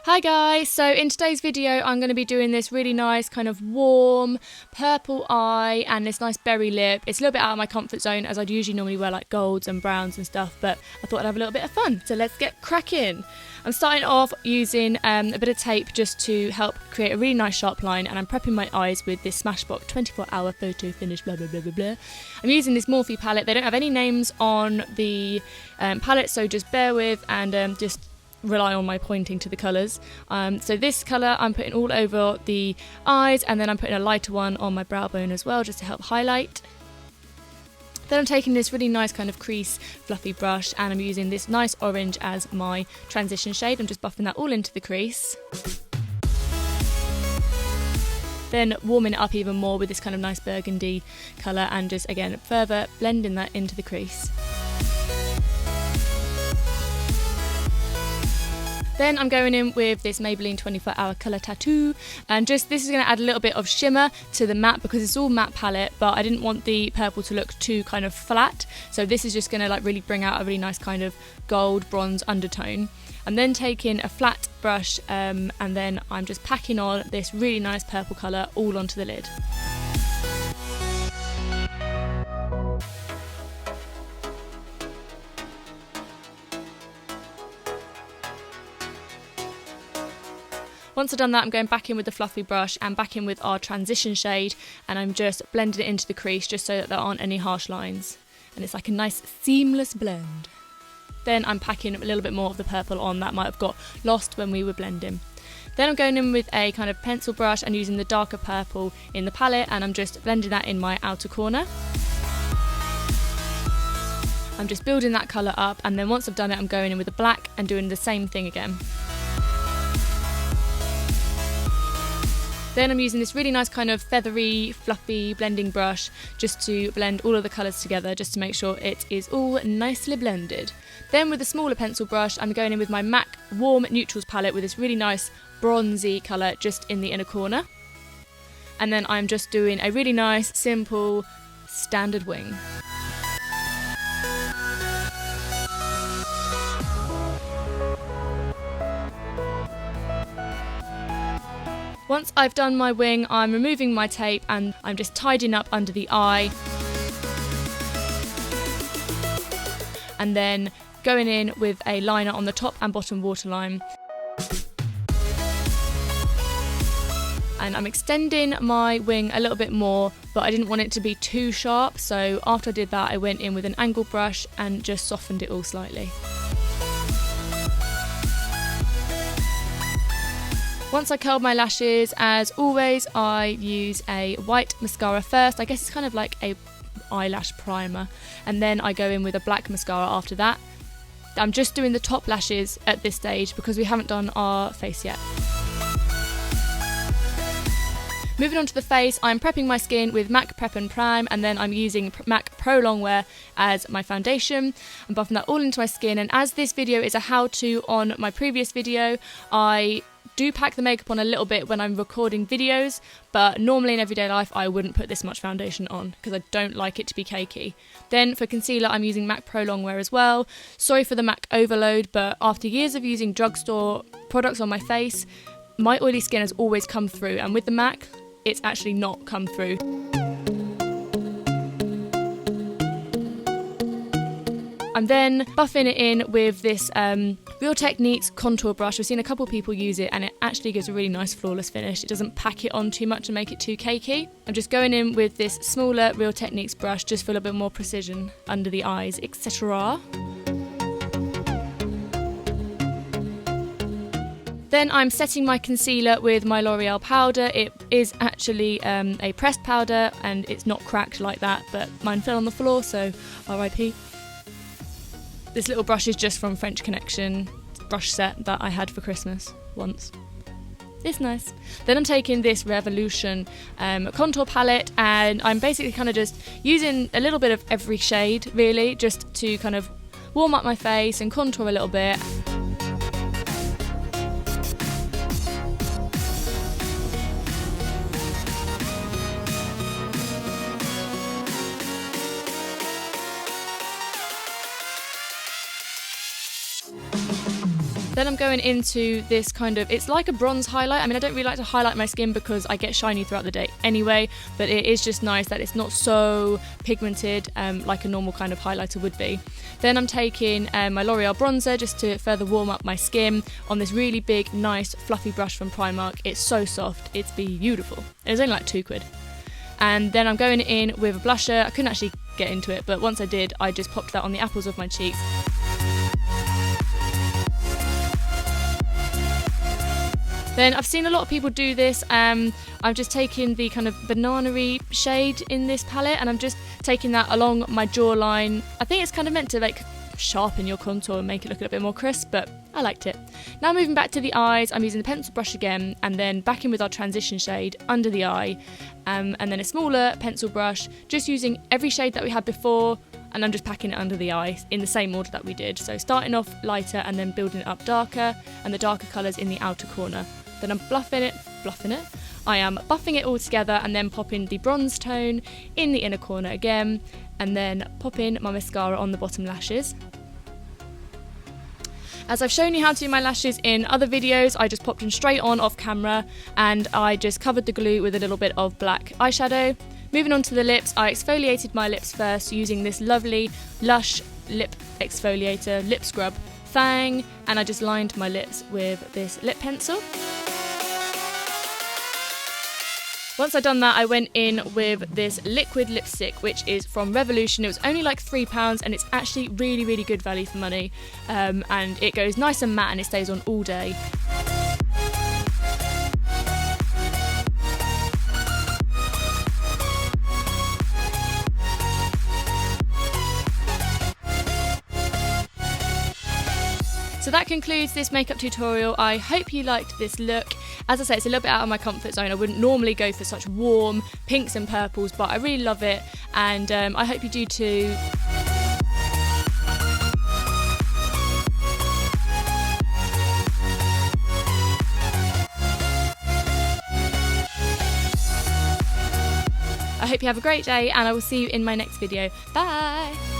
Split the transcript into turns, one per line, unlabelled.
Hi guys, so in today's video I'm going to be doing this really nice kind of warm purple eye and this nice berry lip. It's a little bit out of my comfort zone as I'd usually normally wear like golds and browns and stuff, but I thought I'd have a little bit of fun, so let's get cracking. I'm starting off using a bit of tape just to help create a really nice sharp line, and I'm prepping my eyes with this Smashbox 24-hour photo finish blah blah blah blah blah. I'm using this Morphe palette. They don't have any names on the palette, so just bear with and just rely on my pointing to the colours. So this colour I'm putting all over the eyes, and then I'm putting a lighter one on my brow bone as well just to help highlight. Then I'm taking this really nice kind of crease fluffy brush and I'm using this nice orange as my transition shade. I'm just buffing that all into the crease. Then warming it up even more with this kind of nice burgundy colour and just again further blending that into the crease. Then I'm going in with this Maybelline 24-hour colour tattoo, and just this is going to add a little bit of shimmer to the matte because it's all matte palette, but I didn't want the purple to look too kind of flat, so this is just going to like really bring out a really nice kind of gold bronze undertone. I'm then taking a flat brush and then I'm just packing on this really nice purple colour all onto the lid. Once I've done that, I'm going back in with the fluffy brush and back in with our transition shade, and I'm just blending it into the crease just so that there aren't any harsh lines. And it's like a nice seamless blend. Then I'm packing a little bit more of the purple on that might have got lost when we were blending. Then I'm going in with a kind of pencil brush and using the darker purple in the palette, and I'm just blending that in my outer corner. I'm just building that colour up, and then once I've done it, I'm going in with the black and doing the same thing again. Then I'm using this really nice kind of feathery, fluffy blending brush just to blend all of the colours together, just to make sure it is all nicely blended. Then with a smaller pencil brush, I'm going in with my M.A.C Warm Neutrals palette with this really nice bronzy colour just in the inner corner. And then I'm just doing a really nice, simple, standard wing. Once I've done my wing, I'm removing my tape and I'm just tidying up under the eye. And then going in with a liner on the top and bottom waterline. And I'm extending my wing a little bit more, but I didn't want it to be too sharp, so after I did that I went in with an angle brush and just softened it all slightly. Once I curled my lashes, as always, I use a white mascara first. I guess it's kind of like a eyelash primer. And then I go in with a black mascara after that. I'm just doing the top lashes at this stage because we haven't done our face yet. Moving on to the face, I'm prepping my skin with M.A.C Prep and Prime, and then I'm using M.A.C Pro Longwear as my foundation. I'm buffing that all into my skin, and as this video is a how-to on my previous video, I do pack the makeup on a little bit when I'm recording videos, but normally in everyday life I wouldn't put this much foundation on because I don't like it to be cakey. Then for concealer I'm using M.A.C Pro Longwear as well. Sorry for the M.A.C overload, but after years of using drugstore products on my face, my oily skin has always come through, and with the M.A.C it's actually not come through. I'm then buffing it in with this Real Techniques contour brush. I've seen a couple of people use it and it actually gives a really nice flawless finish. It doesn't pack it on too much and make it too cakey. I'm just going in with this smaller Real Techniques brush just for a little bit more precision under the eyes, etc. Then I'm setting my concealer with my L'Oreal powder. It is actually a pressed powder and it's not cracked like that, but mine fell on the floor, so RIP. This little brush is just from French Connection brush set that I had for Christmas once. It's nice. Then I'm taking this Revolution contour palette and I'm basically kind of just using a little bit of every shade really, just to kind of warm up my face and contour a little bit. Then I'm going into this kind of, it's like a bronze highlight. I mean, I don't really like to highlight my skin because I get shiny throughout the day anyway, but it is just nice that it's not so pigmented like a normal kind of highlighter would be. Then I'm taking my L'Oreal bronzer just to further warm up my skin on this really big, nice, fluffy brush from Primark. It's so soft, it's beautiful. It was only like £2. And then I'm going in with a blusher. I couldn't actually get into it, but once I did, I just popped that on the apples of my cheeks. Then I've seen a lot of people do this. I'm just taking the kind of banana-y shade in this palette, and I'm just taking that along my jawline. I think it's kind of meant to like sharpen your contour and make it look a little bit more crisp, but I liked it. Now moving back to the eyes, I'm using the pencil brush again, and then back in with our transition shade under the eye, and then a smaller pencil brush, just using every shade that we had before, and I'm just packing it under the eye in the same order that we did. So starting off lighter and then building it up darker, and the darker colours in the outer corner. Then I'm buffing it. I am buffing it all together and then popping the bronze tone in the inner corner again, and then popping my mascara on the bottom lashes. As I've shown you how to do my lashes in other videos, I just popped them straight on off camera, and I just covered the glue with a little bit of black eyeshadow. Moving on to the lips, I exfoliated my lips first using this lovely Luxe lip exfoliator lip scrub thing, and I just lined my lips with this lip pencil. Once I'd done that, I went in with this liquid lipstick, which is from Revolution. It was only like £3, and it's actually really, really good value for money. And it goes nice and matte, and it stays on all day. So that concludes this makeup tutorial. I hope you liked this look. As I say, it's a little bit out of my comfort zone. I wouldn't normally go for such warm pinks and purples, but I really love it, and I hope you do too. I hope you have a great day, and I will see you in my next video. Bye!